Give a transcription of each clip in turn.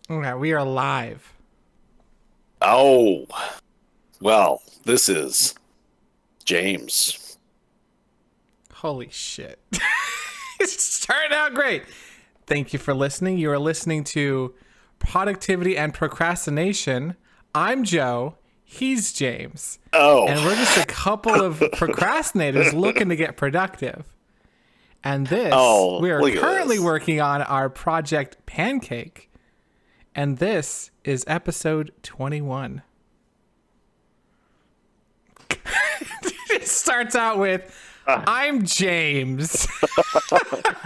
Okay, we are live. Oh, well, this is James. Holy shit. It's starting out great. Thank you for listening. You are listening to Productivity and Procrastination. I'm Joe. He's James. Oh, And we're just a couple of procrastinators looking to get productive. And oh, we are look at currently this. working on our Project Pancake. And this is episode 21. It starts out with, I'm James.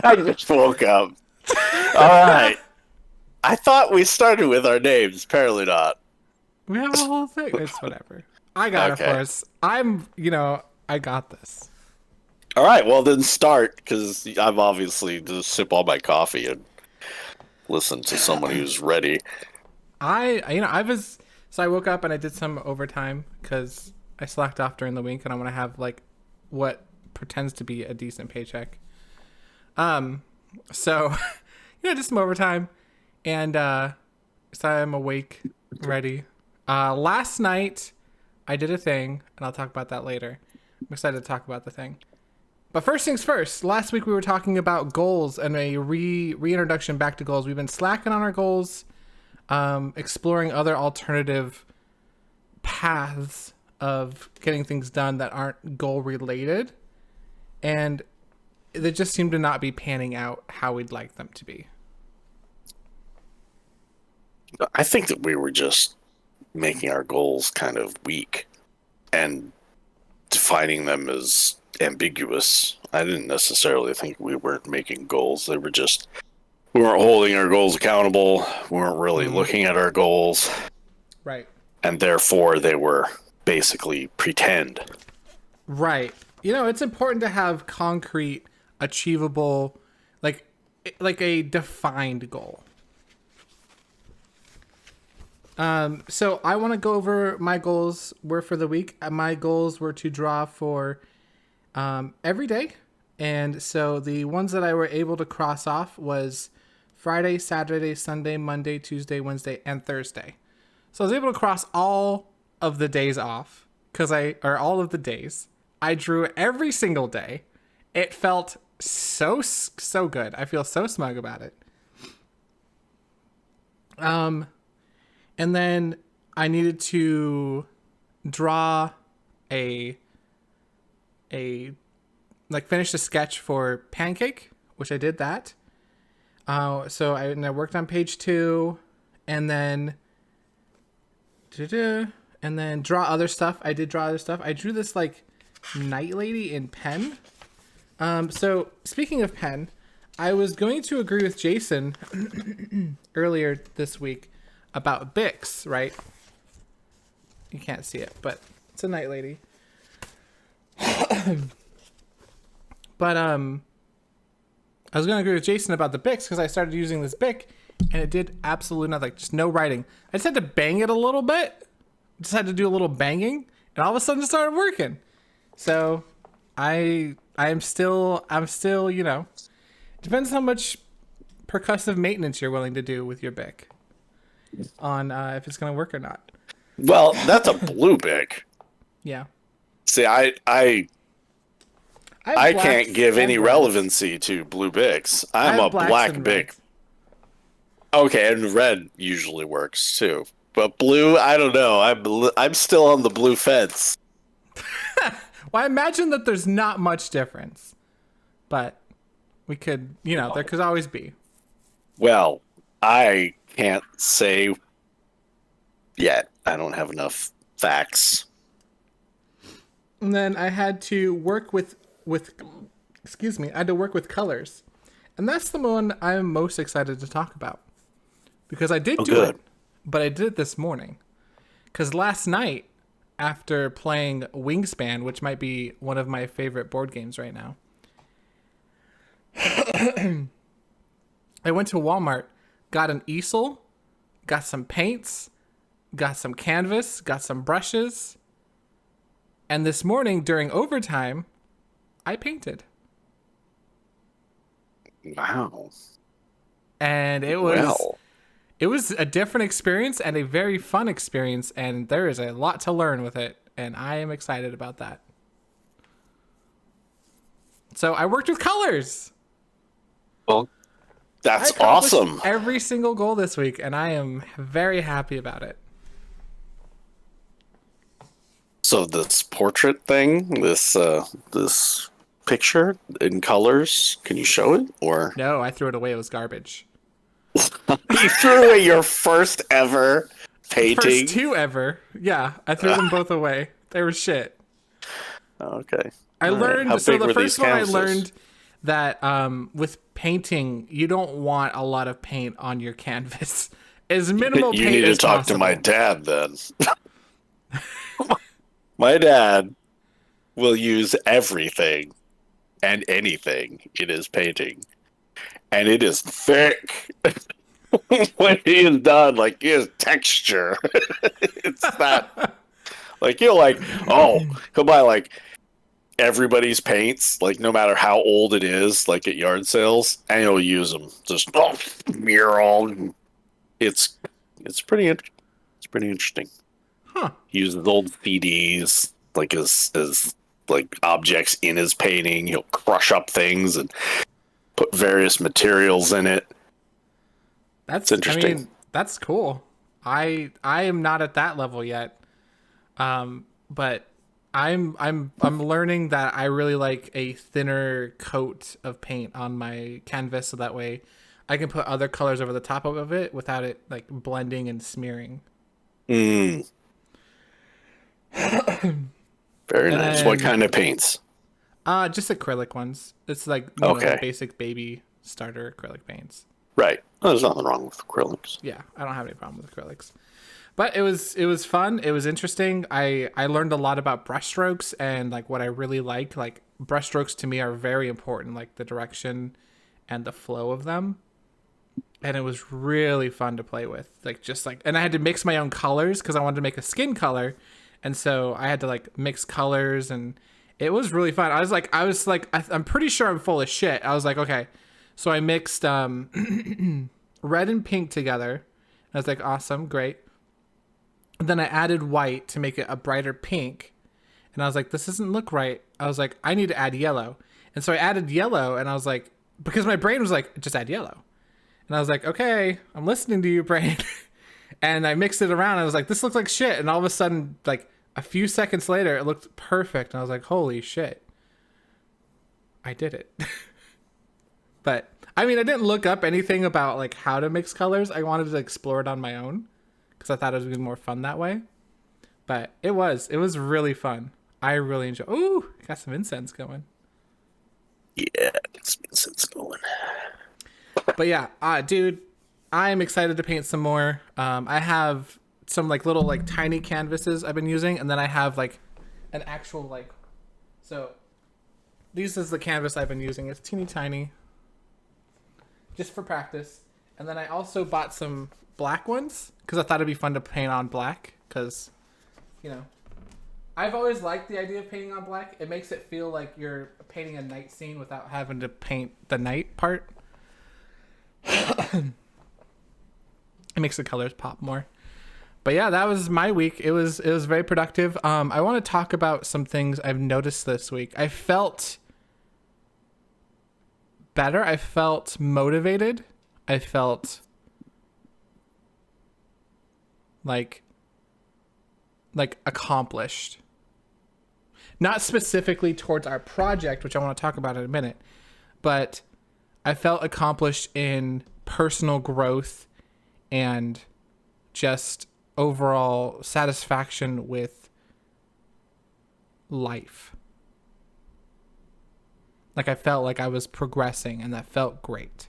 I just woke up. All right. I thought we started with our names. Apparently not. We have a whole thing. It's whatever. I got it for Okay. us. I got this. All right. Well, then start because I'm obviously to sip all my coffee and listen to someone who's ready. So I woke up and I did some overtime because I slacked off during the week and I want to have like what pretends to be a decent paycheck. So, just some overtime and, so I'm awake, ready. Last night I did a thing and I'll talk about that later. I'm excited to talk about the thing. But first things first, last week we were talking about goals and a reintroduction back to goals. We've been slacking on our goals, exploring other alternative paths of getting things done that aren't goal related. And they just seem to not be panning out how we'd like them to be. I think that we were just making our goals kind of weak and defining them as ambiguous. I didn't necessarily think we weren't making goals. They were just, we weren't holding our goals accountable. We weren't really looking at our goals. Right. And therefore, they were basically pretend. Right. It's important to have concrete, achievable, like like a defined goal. So I want to go over my goals were for the week. My goals were to draw for every day. And so the ones that I were able to cross off was Friday, Saturday, Sunday, Monday, Tuesday, Wednesday, and Thursday. So I was able to cross all of the days off or all of the days. I drew every single day. It felt so good. I feel so smug about it. And then I needed to draw a finish a sketch for Pancake, which I did that. So I worked on page 2, and then draw other stuff. I did draw other stuff. I drew this like night lady in pen. So speaking of pen, I was going to agree with Jason earlier this week about Bix, right? You can't see it, but it's a night lady. But I was going to agree with Jason about the Bix because I started using this Bic and it did absolutely nothing. Like, just no writing. I just had to bang it a little bit. Just had to do a little banging, and all of a sudden it started working. So I'm still, depends how much percussive maintenance you're willing to do with your Bic on if it's going to work or not. Well, that's a blue bic. Yeah. See, I I have can't blacks give any and reds. relevancy to blue bics. I I'm have a blacks black and bic. reds. Okay, and red usually works too. But blue, I don't know. I'm still on the blue fence. Well, I imagine that there's not much difference, but we could, there could always be. Well, I can't say yet. I don't have enough facts. And then I had to work with excuse me, I had to work with colors. And that's the one I'm most excited to talk about. Because I did Oh, do it, good. but I did it this morning. Because last night, after playing Wingspan, which might be one of my favorite board games right now, I went to Walmart, got an easel, got some paints, got some canvas, got some brushes, and this morning during overtime, I painted. Wow. And it was Well, it was a different experience and a very fun experience, and there is a lot to learn with it, and I am excited about that. So I worked with colors. Well, I that's accomplished awesome. every single goal this week, and I am very happy about it. So this portrait thing, this picture in colors, can you show it? Or No, I threw it away. It was garbage. you threw away your first ever painting? First two ever. Yeah, I threw them both away. They were shit. Okay. I All right. learned, How so big the were first these one I canvases? learned that with painting, you don't want a lot of paint on your canvas. As minimal You paint need to as talk possible. to my dad then. My dad will use everything and anything in his painting, and it is thick. When he is done, like his texture, it's not like he'll he'll buy like everybody's paints, like no matter how old it is, like at yard sales, and he'll use them. Just mural. It's it's pretty it's pretty interesting. Huh. He uses old CDs like as like objects in his painting. He'll crush up things and put various materials in it. That's It's interesting. I mean, that's cool. I am not at that level yet. But I'm learning that I really like a thinner coat of paint on my canvas, so that way I can put other colors over the top of it without it like blending and smearing. Mm. Very And nice. What then- kind of paints? Just acrylic ones. It's like you know, Okay. the basic baby starter acrylic paints. Right. Well, there's nothing wrong with acrylics. Yeah, I don't have any problem with acrylics. But it was fun. It was interesting. I learned a lot about brushstrokes and like what I really like. Like brushstrokes to me are very important, like the direction and the flow of them. And it was really fun to play with. Like just like, and I had to mix my own colors because I wanted to make a skin color, and so I had to like mix colors, and it was really fun. I'm pretty sure I'm full of shit. I was like, okay, so I mixed red and pink together. I was like, awesome, great. And then I added white to make it a brighter pink. And I was like, this doesn't look right. I was like, I need to add yellow. And so I added yellow, and I was like, because my brain was like, just add yellow. And I was like, okay, I'm listening to you, brain. And I mixed it around. I was like, this looks like shit. And all of a sudden, like a few seconds later, it looked perfect. And I was like, holy shit. I did it. But I mean, I didn't look up anything about like how to mix colors. I wanted to explore it on my own because I thought it would be more fun that way. But it was really fun. I really enjoyed. Ooh, got some incense going. Yeah, it's going. But yeah, dude, I'm excited to paint some more. I have some like little like tiny canvases I've been using, and then I have like an actual like. So, this is the canvas I've been using. It's teeny tiny, just for practice. And then I also bought some black ones because I thought it'd be fun to paint on black. Because, you know, I've always liked the idea of painting on black. It makes it feel like you're painting a night scene without having to paint the night part. It makes the colors pop more. But yeah, that was my week. It was very productive. I want to talk about some things I've noticed this week. I felt better. I felt motivated. I felt like accomplished. Not specifically towards our project, which I want to talk about in a minute, but I felt accomplished in personal growth and just overall satisfaction with life. Like I felt like I was progressing, and that felt great.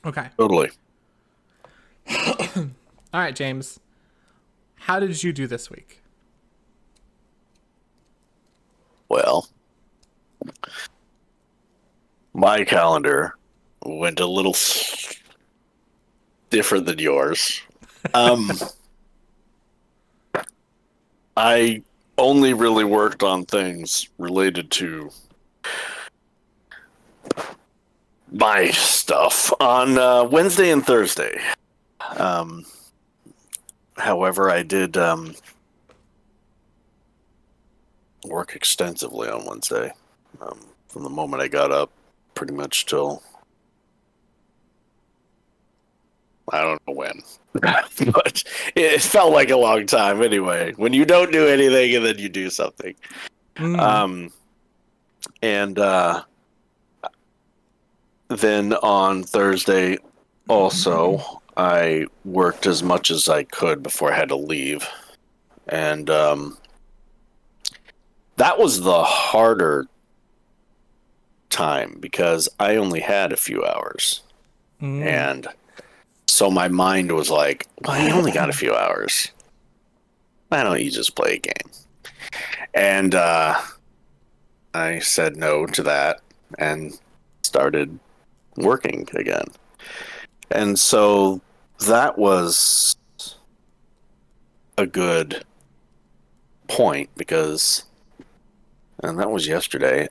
Okay. Totally. All right, James. How did you do this week? Well, my calendar went a little different than yours. I only really worked on things related to my stuff on Wednesday and Thursday. Um, However, I did work extensively on Wednesday. From the moment I got up, pretty much till I don't know when, but it felt like a long time anyway. When you don't do anything and then you do something, Mm. and then on Thursday also I worked as much as I could before I had to leave, and that was the harder time because I only had a few hours. Mm. And so my mind was like, well, you only got a few hours. Why don't you just play a game? And I said no to that and started working again. And so that was a good point because, and that was yesterday.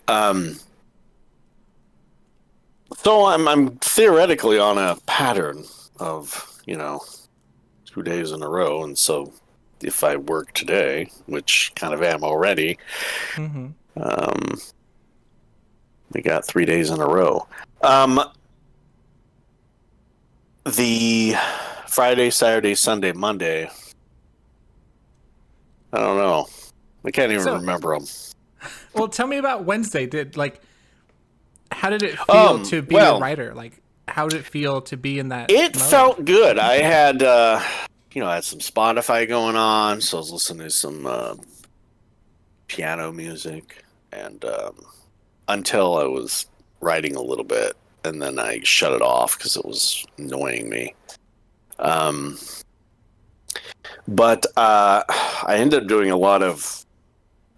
So I'm theoretically on a pattern of, 2 days in a row, and so if I work today, which kind of am already, Mm-hmm. um, we got 3 days in a row. The Friday, Saturday, Sunday, Monday, I don't know. I can't even So, remember them. well, tell me about Wednesday. How did it feel to be a Well, writer? Like, how did it feel to be in that it mode? felt good. I had, I had some Spotify going on, so I was listening to some piano music, and until I was writing a little bit, and then I shut it off because it was annoying me. Um, but I ended up doing a lot of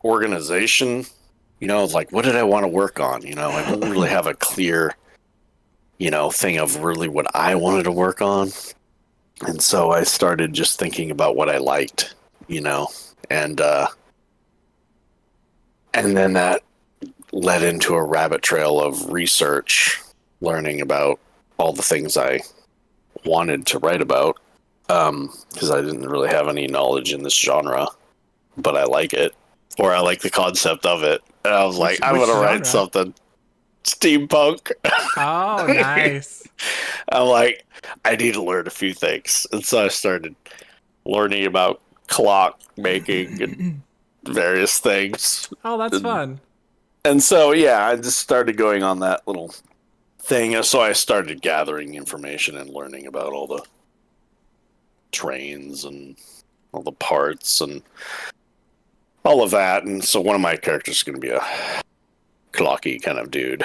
organization. Like what did I want to work on? I didn't really have a clear, thing of really what I wanted to work on. And so I started just thinking about what I liked, and then that led into a rabbit trail of research, learning about all the things I wanted to write about, because I didn't really have any knowledge in this genre, but I like it, or I like the concept of it. And I was like, I'm Which going to write genre? something steampunk. Oh, nice. I'm like, I need to learn a few things. And so I started learning about clock making and various things. Oh, that's And, fun. and so, yeah, I just started going on that little thing. So I started gathering information and learning about all the trains and all the parts and all of that. And so one of my characters is going to be a clocky kind of dude.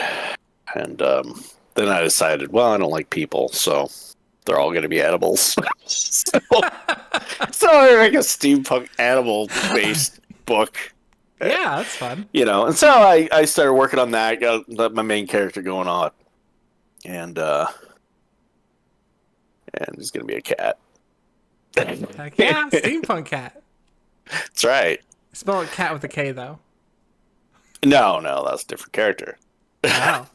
And then I decided, well, I don't like people, so they're all going to be animals. So I make a steampunk animal-based book. Yeah, that's fun. And so I started working on that, got my main character going on. And he's going to be a cat. Heck yeah, steampunk cat. That's right. Spell it cat with a K though. No, that's a different character. Oh.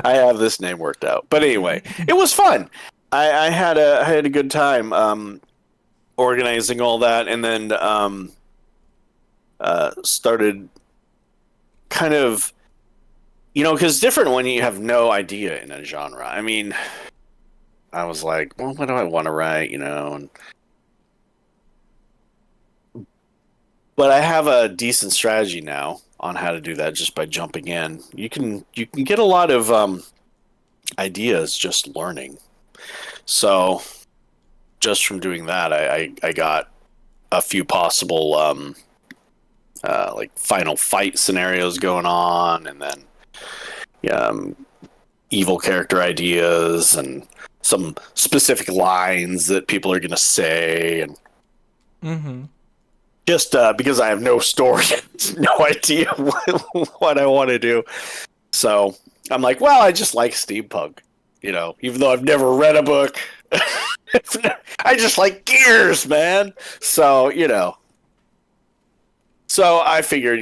I have this name worked out. But anyway, it was fun. I had a good time organizing all that, and then started kind of, because it's different when you have no idea in a genre. I mean, I was like, well, what do I want to write, but I have a decent strategy now on how to do that just by jumping in. You can get a lot of ideas just learning. So just from doing that, I got a few possible like final fight scenarios going on, and then evil character ideas and some specific lines that people are going to say, and just because I have no story, no idea what I want to do. So I'm like, well, I just like steampunk, even though I've never read a book. I just like gears, man. So, So I figured,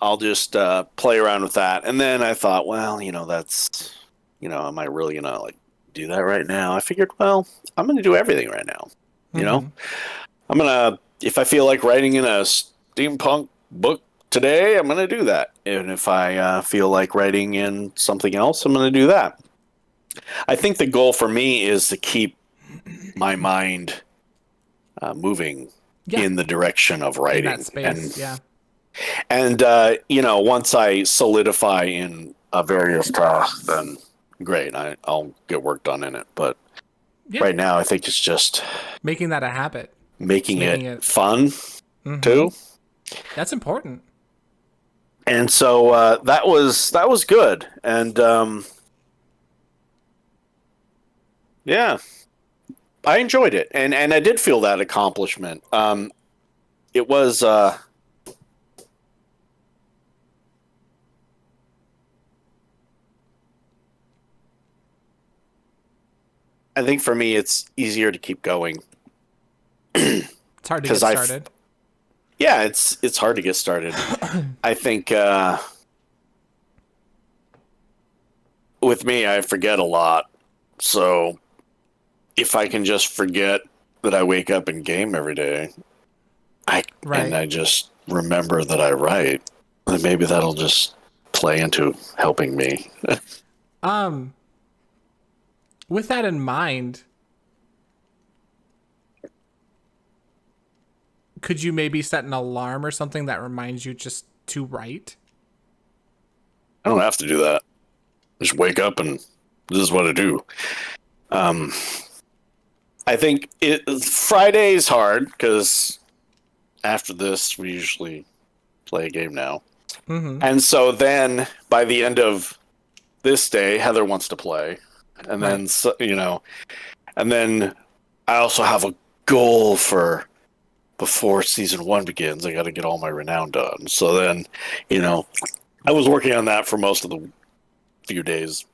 I'll just play around with that. And then I thought, well, that's am I really gonna like do that right now? I figured, well, I'm gonna do everything right now. You know, Mm-hmm. I'm gonna if I feel like writing in a steampunk book today, I'm gonna do that. And if I feel like writing in something else, I'm gonna do that. I think the goal for me is to keep my mind moving Yeah, in the direction of in that writing, space. Yeah. and once I solidify in a various task, then great, I'll get work done in it. But Yeah. right now, I think it's just Making that a habit. Just making making it it. fun Mm-hmm. too. That's important. And so that was good, and yeah, I enjoyed it, and I did feel that accomplishment. It was I think for me, it's easier to keep going It's hard to get because started. yeah, it's hard to get started. I think with me, I forget a lot, so if I can just forget that I wake up and game every day, Right. I just remember that I write, then maybe that'll just play into helping me. Um, with that in mind, could you maybe set an alarm or something that reminds you just to write? I don't have to do that. Just wake up and this is what I do. Um, I think Friday's hard because after this we usually play a game now, Mm-hmm. and so then by the end of this day, Heather wants to play, and Right. then and then I also have a goal for before season one begins. I got to get all my renown done. So then, I was working on that for most of the few days.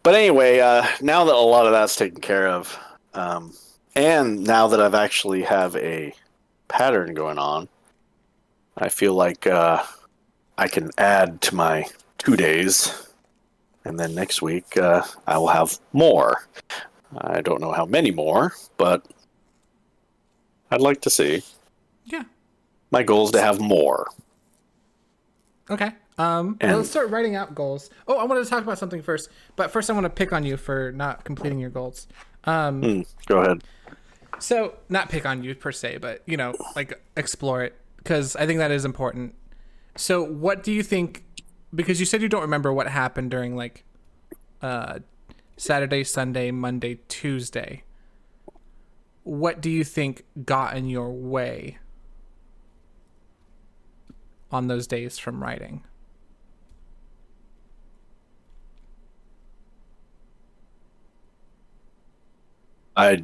But anyway, now that a lot of that's taken care of, and now that I've actually have a pattern going on, I feel like I can add to my 2 days, and then next week I will have more. I don't know how many more, but I'd like to see. Yeah. My goal is to have more. Okay. Well, let's And start writing out goals. Oh, I wanted to talk about something first, but first I want to pick on you for not completing your goals. go ahead. So not pick on you per se, but like explore it because I think that is important. So what do you think? Because you said you don't remember what happened during like Saturday, Sunday, Monday, Tuesday. What do you think got in your way on those days from writing? I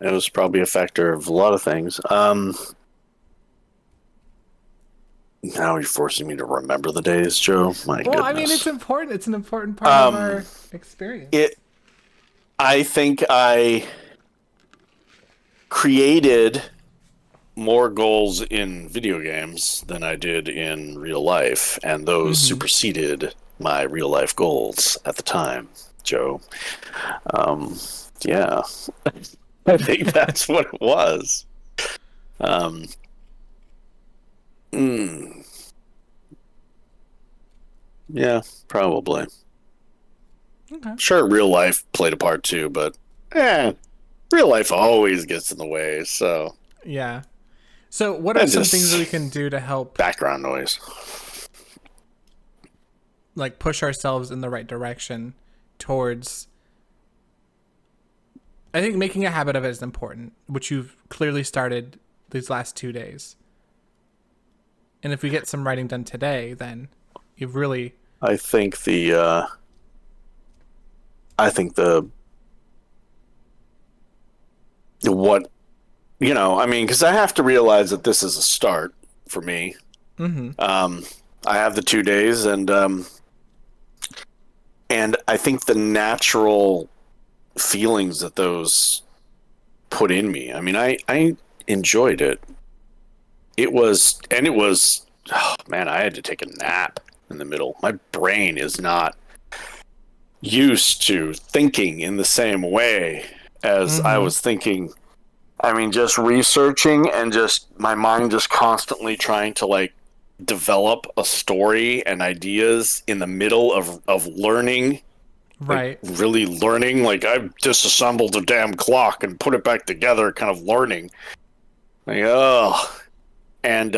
It was probably a factor of a lot of things. Now you're forcing me to remember the days, Joe. My Well, I mean, it's goodness. important. It's an important part of Um, our experience. it. I think I created more goals in video games than I did in real life, and those Mm-hmm. superseded my real life goals at the time, Joe. Um, yeah, I think that's what it was. Um, mm, yeah, probably. Okay. Sure, real life played a part too, but real life always gets in the way. So Yeah. So, what are that some things that just we can do to help, background noise. like, push ourselves in the right direction towards? I think making a habit of it is important, which you've clearly started these last 2 days. And if we get some writing done today, then you've really. I think I think the what I mean, because I have to realize that this is a start for me. Mm-hmm. Um, I have the 2 days, and I think the natural feelings that those put in me. I mean, I enjoyed it. It was oh, man, I had to take a nap in the middle. My brain is not used to thinking in the same way as I Mm-hmm. was thinking. I mean, just researching and just my mind just constantly trying to like develop a story and ideas in the middle of learning, like Right. really learning. Like I've disassembled a damn clock and put it back together, kind of learning. Like, oh, and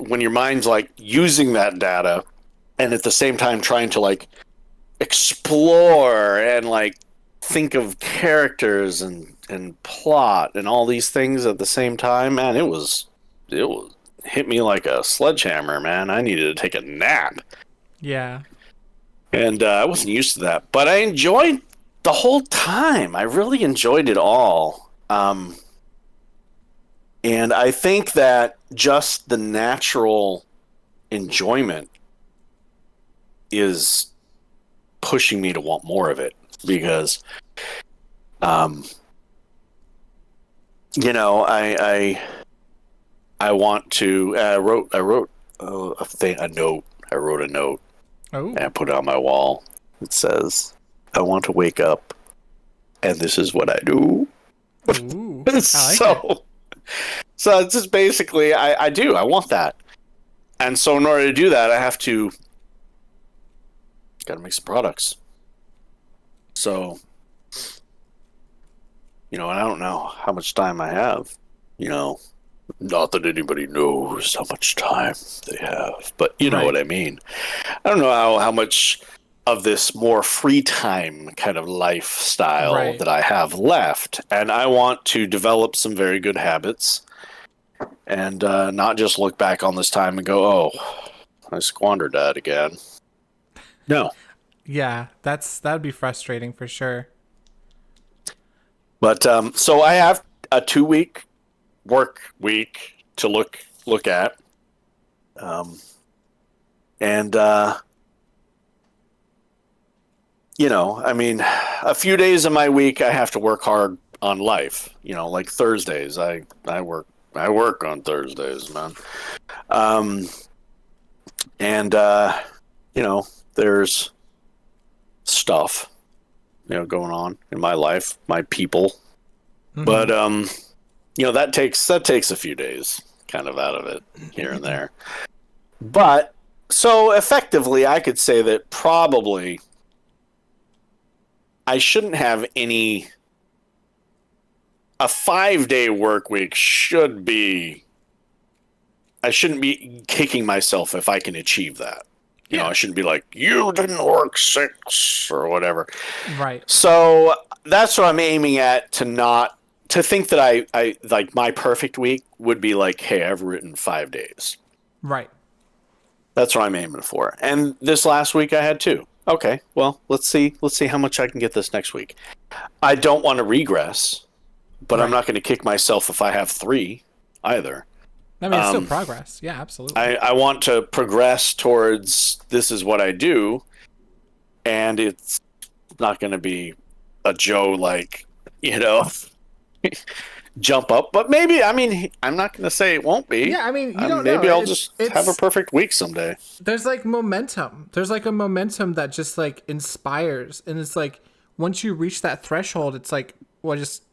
when your mind's like using that data and at the same time trying to like explore and like think of characters and plot and all these things at the same time, man, it was hit me like a sledgehammer, man. I needed to take a nap, Yeah. and I wasn't used to that, but I enjoyed the whole time. I really enjoyed it all. And I think that just the natural enjoyment is pushing me to want more of it because um I want to I wrote a note. I wrote a note and I Oh. put it on my wall. It says, I want to wake up and this is what I do. Ooh. I like it. so so it's just basically I want that. And so in order to do that I have to gotta make some products. So and I don't know how much time I have. You know, not that anybody knows how much time they have, but you know Right. what I mean. I don't know how much of this more free time kind of lifestyle Right. that I have left. And I want to develop some very good habits and not just look back on this time and go, oh, I squandered that again. No. Yeah. That'd be frustrating for sure. But so I have a 2 week work week to look at. And I mean, a few days of my week I have to work hard on life. Like Thursdays, I work on Thursdays, man. Um, and there's stuff going on in my life, my people. Hmm. But that takes a few days kind of out of it here and there. But so effectively, I could say that probably I shouldn't have any. A 5-day work week should be. I shouldn't be kicking myself if I can achieve that. Yeah. I shouldn't be like, you didn't work 6 or whatever. Right. So that's what I'm aiming at, to think that I like my perfect week would be like, hey, I've written 5 days. Right. That's what I'm aiming for. And this last week I had 2. Okay, well, let's see how much I can get this next week. I don't want to regress, but I'm Right. not going to kick myself if I have 3 either. I mean, it's still Um, progress. Yeah, absolutely. I want to progress towards this is what I do, and it's not going to be a Joe like, jump up. But maybe, I mean, I'm not going to say it won't be. Yeah, I mean, you don't know. Maybe I'll just have a It's perfect week someday. there's like momentum. There's like a momentum that just like inspires, and it's like once you reach that threshold, it's like well, just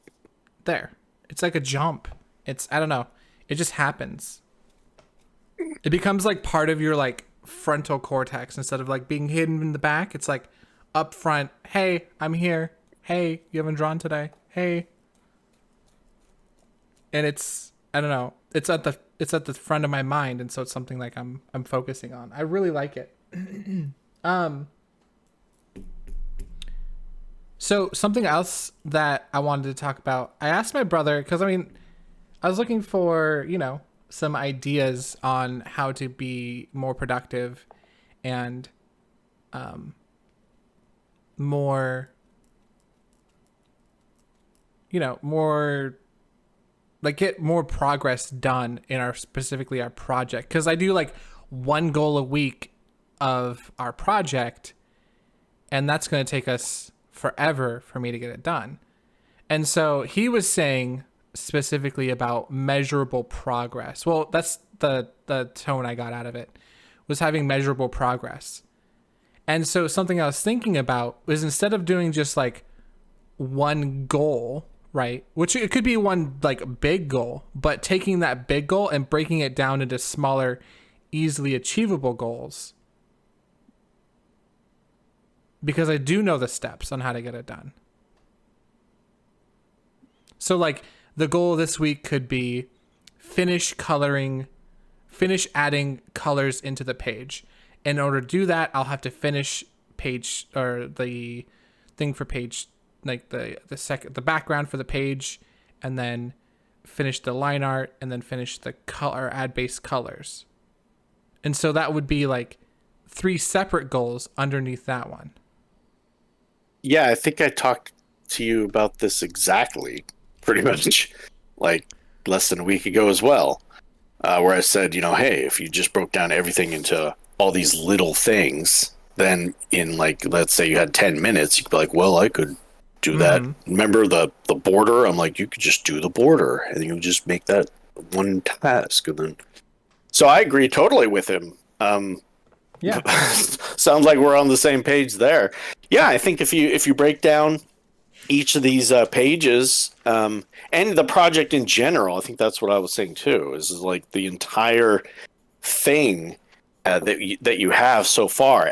there. It's like a jump. It's I don't know. It just happens. It becomes like part of your like frontal cortex instead of like being hidden in the back. It's like up front. Hey, I'm here. Hey, you haven't drawn today. Hey, and it's I don't know. It's at the front of my mind, and so it's something like I'm focusing on. I really like it. um. So something else that I wanted to talk about. I asked my brother because I mean, I was looking for some ideas on how to be more productive and more more like get more progress done in our specifically our project because I do like one goal a week of our project and that's going to take us forever for me to get it done. And so he was saying specifically about measurable progress. Well, the tone I got out of it, was having measurable progress. And so something I was thinking about was, instead of doing just like one goal, right? Which it could be one like big goal, but taking that big goal and breaking it down into smaller, easily achievable goals. Because I do know the steps on how to get it done. So like the goal this week could be finish adding colors into the page. In order to do that, I'll have to finish page, or the thing for page, like the background for the page, and then finish the line art, and then finish the color, add base colors. And so that would be like 3 separate goals underneath that one. Yeah, I think I talked to you about this exactly, pretty much, like less than a week ago as well, where I said, hey, if you just broke down everything into all these little things, then in like, let's say you had 10 minutes, you could be like, well, I could do that. Remember the border? I'm like, you could just do the border, and you just make that one task, and then. So I agree totally with him. Yeah. Sounds like we're on the same page there. Yeah, I think if you break down each of these pages, and the project in general, I think that's what I was saying too, is like the entire thing that you have so far.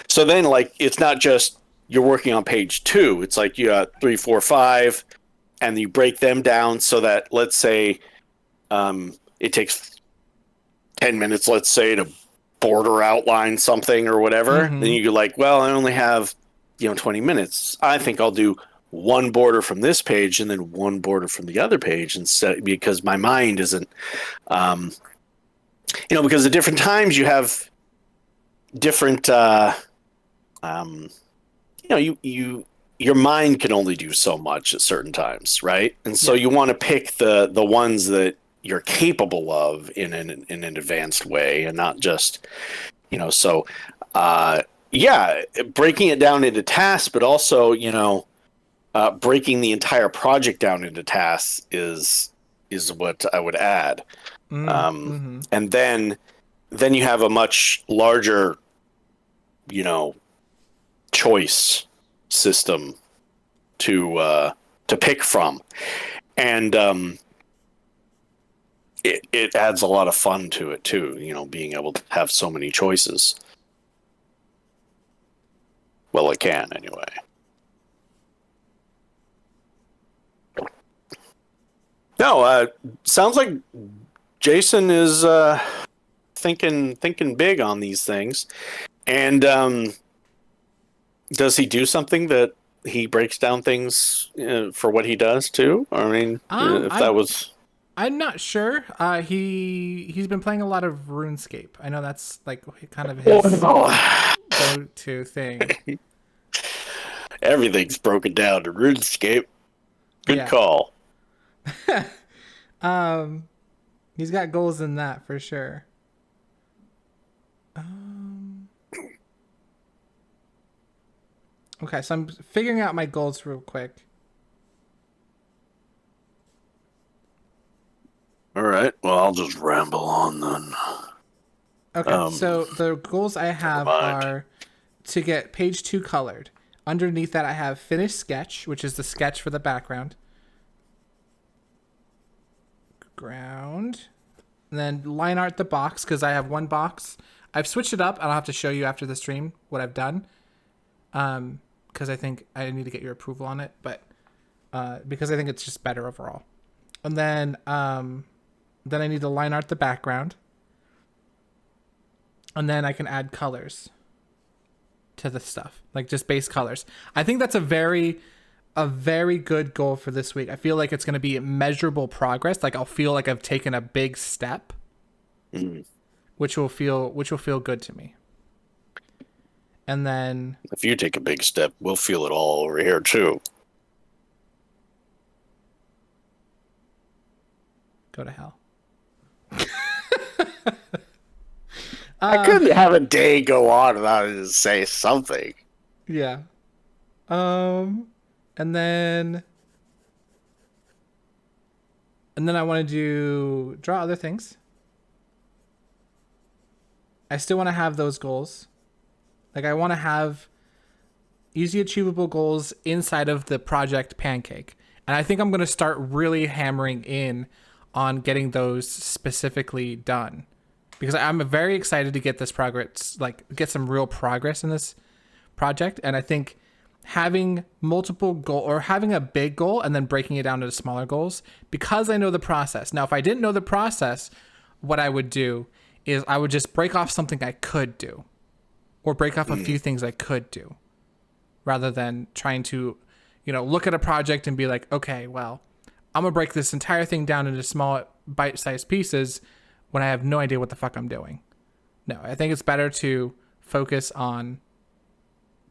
So then, like, it's not just you're working on page 2. It's like you got 3, 4, 5, and you break them down so that, let's say, it takes 10 minutes, let's say, to border outline something or whatever. Then you're like, well, I only have 20 minutes. I think I'll do one border from this page and then one border from the other page, instead, because my mind isn't because at different times you have different your mind can only do so much at certain times, right? And so you want to pick the ones that you're capable of in an advanced way, and not just, breaking it down into tasks, but also, breaking the entire project down into tasks is what I would add. And then you have a much larger, choice system to pick from. And, it adds a lot of fun to it too, being able to have so many choices. Well, it can anyway. No, sounds like Jason is thinking big on these things. And does he do something that he breaks down things for what he does too? I mean, I'm not sure. He's been playing a lot of RuneScape. I know that's like kind of his go-to thing. Everything's broken down to RuneScape. Good call. He's got goals in that for sure. Okay, so I'm figuring out my goals real quick. All right. Well, I'll just ramble on then. Okay, so the goals I have are to get page 2 colored. Underneath that, I have finished sketch, which is the sketch for the background. Ground. And then line art the box, because I have one box. I've switched it up, and I'll have to show you after the stream what I've done. Because I think I need to get your approval on it, but because I think it's just better overall. And then I need to line art the background. And then I can add colors to the stuff, like just base colors. I think that's a very good goal for this week. I feel like it's going to be measurable progress. Like I'll feel like I've taken a big step, which will feel good to me. And then if you take a big step, we'll feel it all over here too. Go to hell. I couldn't have a day go on without it to say something. Yeah. And then I want to draw other things. I still want to have those goals. Like, I want to have easy achievable goals inside of the project Pancake. And I think I'm going to start really hammering in on getting those specifically done, because I'm very excited to get this progress, like get some real progress in this project. And I think having multiple goal, or having a big goal and then breaking it down into smaller goals, because I know the process. Now, if I didn't know the process, what I would do is I would just break off something I could do, or break off a few things I could do, rather than trying to, look at a project and be like, okay, well, I'm going to break this entire thing down into small bite-sized pieces when I have no idea what the fuck I'm doing. No, I think it's better to focus on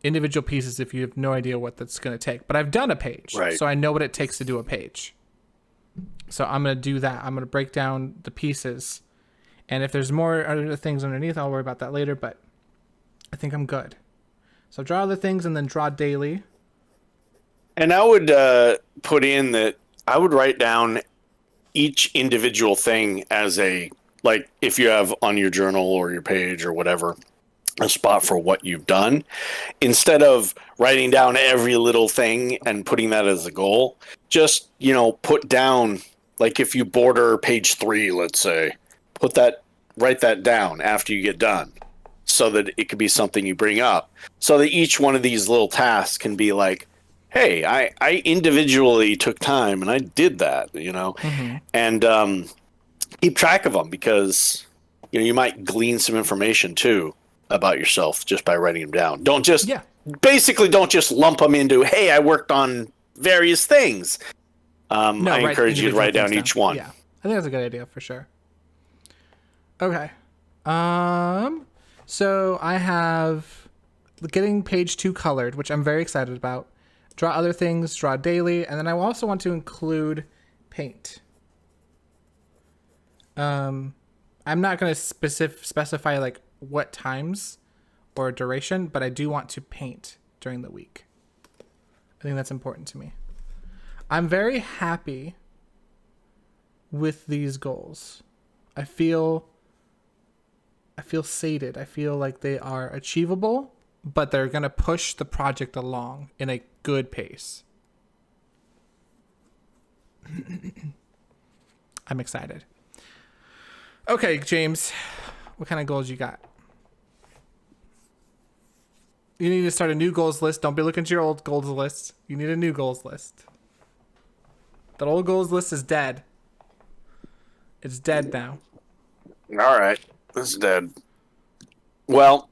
individual pieces if you have no idea what that's going to take. But I've done a page, right, so I know what it takes to do a page. So I'm going to do that. I'm going to break down the pieces. And if there's more other things underneath, I'll worry about that later. But I think I'm good. So draw other things and then draw daily. And I would put in that I would write down each individual thing as like if you have on your journal or your page or whatever, a spot for what you've done, instead of writing down every little thing and putting that as a goal. Just, put down, like if you border page 3, let's say, write that down after you get done, so that it could be something you bring up, so that each one of these little tasks can be like, hey, I individually took time and I did that, and keep track of them, because you might glean some information too about yourself just by writing them down. Don't just lump them into, hey, I worked on various things. I encourage you to write down each one. Yeah, I think that's a good idea for sure. Okay. So I have getting page 2 colored, which I'm very excited about. Draw other things, draw daily, and then I also want to include paint. I'm not going to specify like what times or duration, but I do want to paint during the week. I think that's important to me. I'm very happy with these goals. I feel sated. I feel like they are achievable, but they're going to push the project along in a good pace. I'm excited. Okay, James, what kind of goals you got? You need to start a new goals list. Don't be looking at your old goals list. You need a new goals list. That old goals list is dead. It's dead now. All right. It's dead. Well,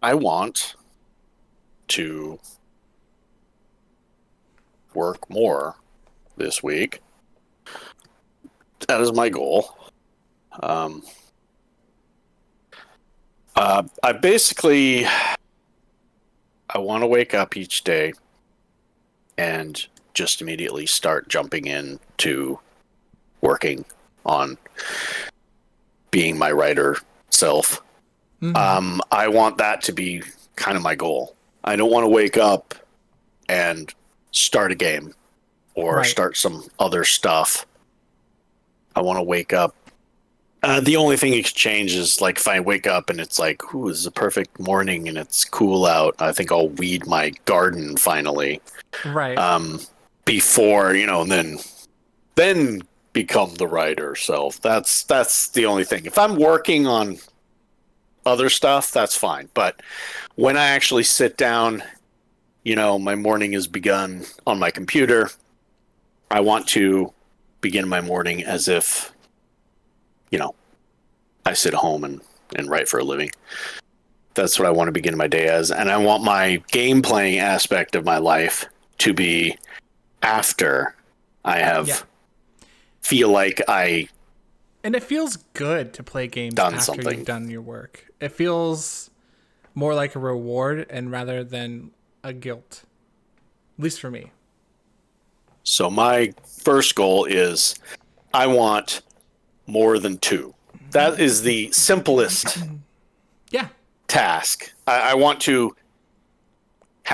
I want to work more this week. That is my goal. I want to wake up each day and just immediately start jumping into working on being my writer self. Mm-hmm. I want that to be kind of my goal. I don't want to wake up and start a game or start some other stuff. I want to wake up. The only thing you could change is like if I wake up and it's like, ooh, this is a perfect morning and it's cool out. I think I'll weed my garden finally. Right. Before, and then become the writer self. That's the only thing. If I'm working on other stuff, that's fine. But when I actually sit down, my morning is begun on my computer. I want to begin my morning as if, I sit home and write for a living. That's what I want to begin my day as. And I want my game playing aspect of my life to be after I have feel like I. And it feels good to play games after you've done your work. It feels more like a reward and rather than a guilt. At least for me. So my first goal is I want more than 2. That is the simplest task. I want to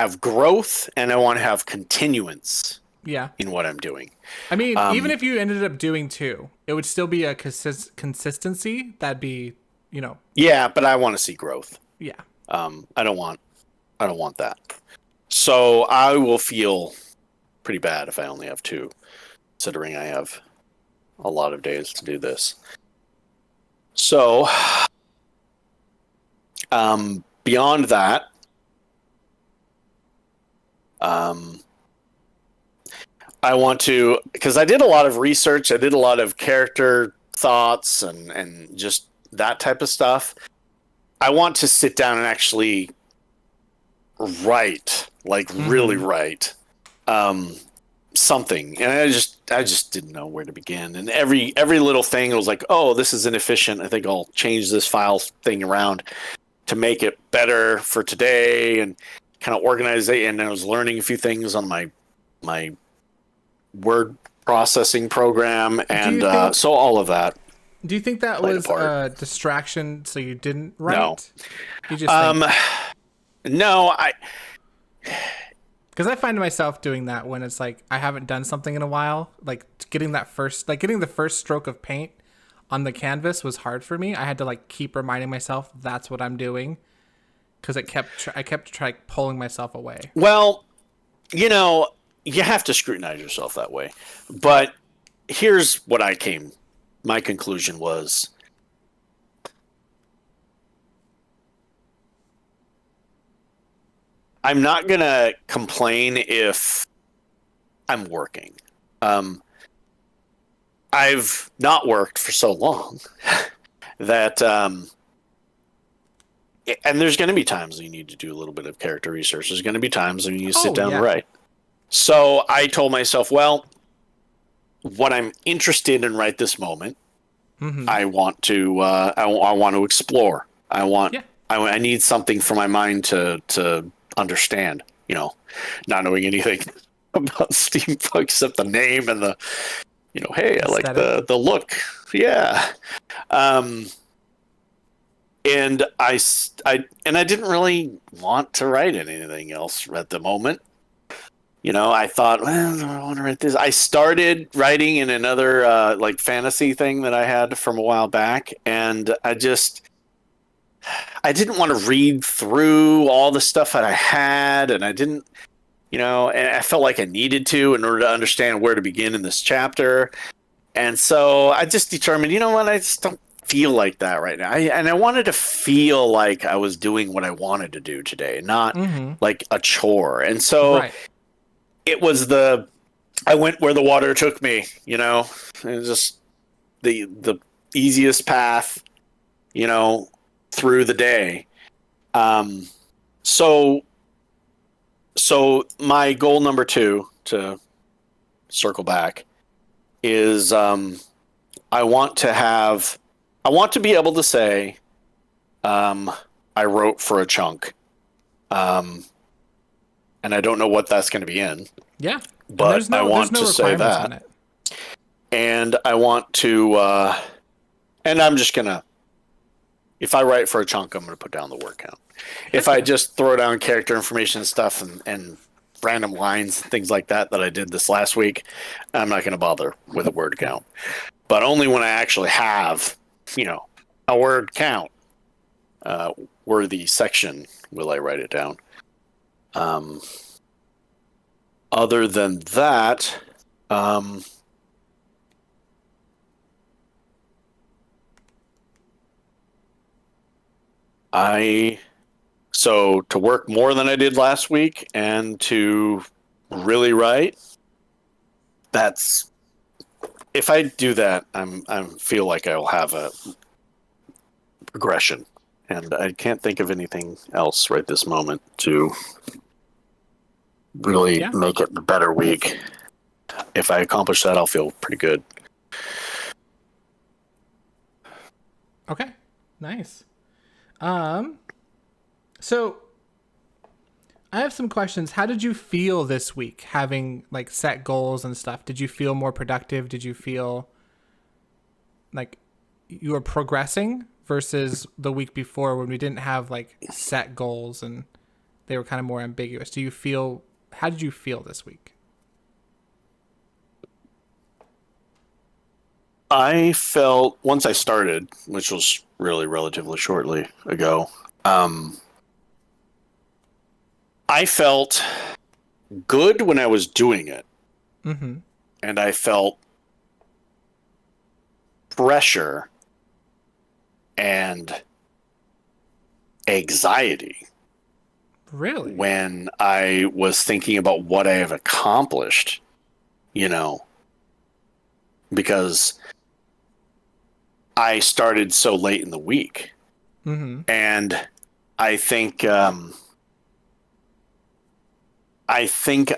have growth and I want to have continuance Yeah. in what I'm doing. I mean, even if you ended up doing two, it would still be a consistency. That'd be, you know, Yeah, but I want to see growth. yeah. I don't want that. So I will feel pretty bad if I only have two, considering I have a lot of days to do this. So, beyond that, I want to, because I did a lot of research, I did a lot of character thoughts and just that type of stuff. I want to sit down and actually write, like really write, something. And I just didn't know where to begin. And every little thing was like, oh, this is inefficient. I think I'll change this file thing around to make it better for today and kind of organize it. And I was learning a few things on my word processing program, and so all of that. Do you think that was a distraction so you didn't write? No. You just No, because I find myself doing that when it's like I haven't done something in a while. Like getting the first stroke of paint on the canvas was hard for me. I had to like keep reminding myself that's what I'm doing because I kept pulling myself away. well, you have to scrutinize yourself that way. But here's what my conclusion was, I'm not going to complain if I'm working. I've not worked for so long that, and there's going to be times when you need to do a little bit of character research. There's going to be times when you sit down and write. So I told myself, well, what I'm interested in right this moment, I want to, I want to explore. I need something for my mind to understand, not knowing anything about steampunk except the name and the, hey, I like the look. Yeah. And I didn't really want to write anything else at the moment. I thought, well, I want to write this. I started writing in another like fantasy thing that I had from a while back, and I didn't want to read through all the stuff that I had, and I didn't, and I felt like I needed to in order to understand where to begin in this chapter. And so I just determined, I just don't feel like that right now. I wanted to feel like I was doing what I wanted to do today, not like a chore. And so it was I went where the water took me, it was just the easiest path, through the day. So my goal number 2, to circle back, is I want to be able to say I wrote for a chunk. And I don't know what that's going to be in. Yeah. But I want to say that. And I want to, and I'm just going to, if I write for a chunk, I'm going to put down the word count. If I just throw down character information and stuff and random lines, things like that I did this last week, I'm not going to bother with a word count. But only when I actually have, a word count worthy section will I write it down. Other than that, so to work more than I did last week and to really write, if I do that, I feel like I'll have a progression. And I can't think of anything else right this moment to really make it a better week. If I accomplish that, I'll feel pretty good. Okay, nice. So I have some questions. How did you feel this week, having like set goals and stuff? Did you feel more productive? Did you feel like you were progressing versus the week before when we didn't have like set goals and they were kind of more ambiguous. How did you feel this week? I felt once I started, which was really relatively shortly ago, I felt good when I was doing it. Mm-hmm. And I felt pressure and anxiety Really? when I was thinking about what I have accomplished, you know, because I started so late in the week. Mm-hmm. And I think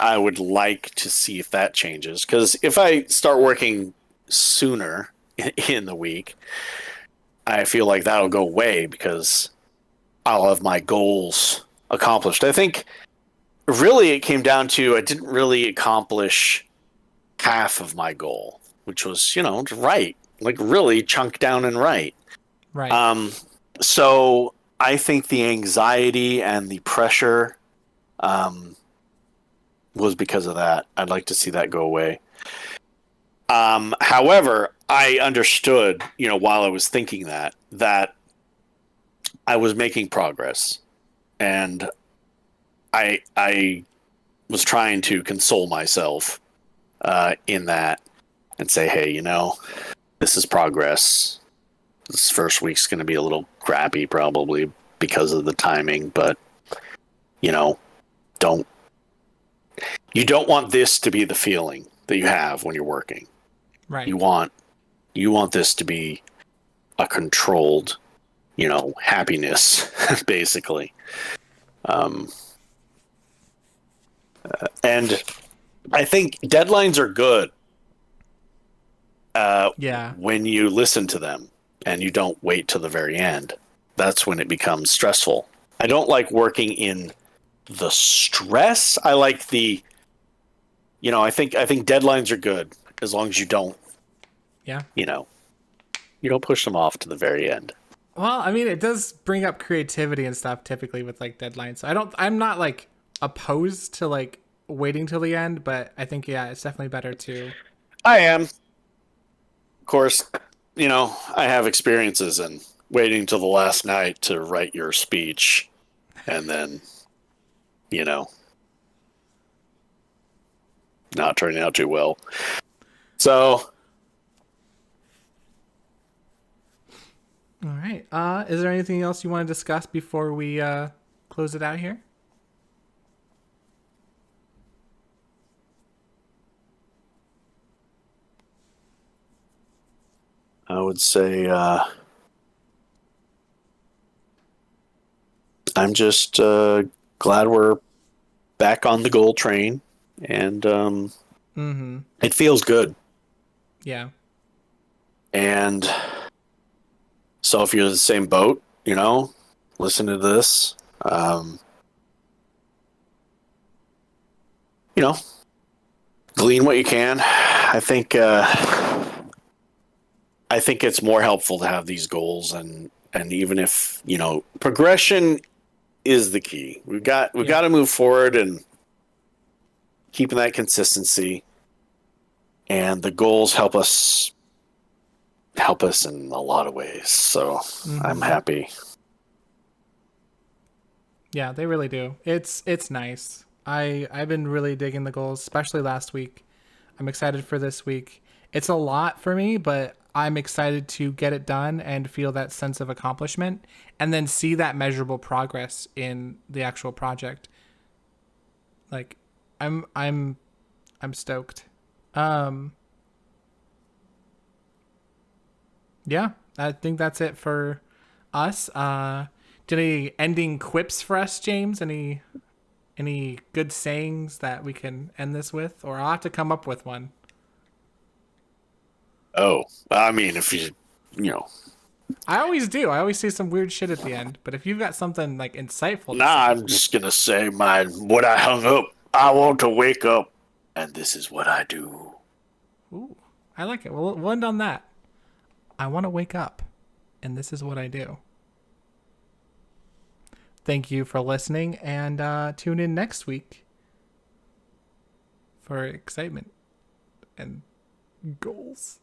I would like to see if that changes, because if I start working sooner in the week, I feel like that'll go away because I'll have my goals accomplished. I think really it came down to I didn't really accomplish half of my goal, which was, to write, like really chunk down and write. Right. So I think the anxiety and the pressure was because of that. I'd like to see that go away. However, I understood, while I was thinking that I was making progress, and I was trying to console myself in that and say, hey, this is progress. This first week's going to be a little crappy probably because of the timing, but don't you don't want this to be the feeling that you have when you're working. Right. You want this to be a controlled, happiness, basically. And I think deadlines are good Yeah. when you listen to them and you don't wait till the very end. That's when it becomes stressful. I don't like working in the stress. I like the, I think deadlines are good as long as you don't, Yeah. you don't push them off to the very end. Well, I mean, it does bring up creativity and stuff typically with like deadlines. So I'm not like opposed to like waiting till the end, but I think, yeah, it's definitely better to. I am. Of course, I have experiences in waiting till the last night to write your speech and then, not turning out too well. So. All right. Is there anything else you want to discuss before we close it out here? I would say I'm just glad we're back on the goal train, and it feels good. Yeah. And so if you're in the same boat, listen to this. Glean what you can. I think it's more helpful to have these goals, and even if progression is the key. We've got to move forward and keeping that consistency, and the goals help us in a lot of ways. So I'm happy. Yeah, they really do. It's nice. I've been really digging the goals, especially last week. I'm excited for this week. It's a lot for me, but I'm excited to get it done and feel that sense of accomplishment and then see that measurable progress in the actual project. Like I'm stoked. Yeah, I think that's it for us. Did any ending quips for us, James? Any good sayings that we can end this with, or I'll have to come up with one. Oh, I mean, if you I always do. I always say some weird shit at the end. But if you've got something like insightful, to say, I'm just gonna say when I hung up, I want to wake up, and this is what I do. ooh, I like it. We'll end on that. I want to wake up, and this is what I do. Thank you for listening, and tune in next week for excitement and goals.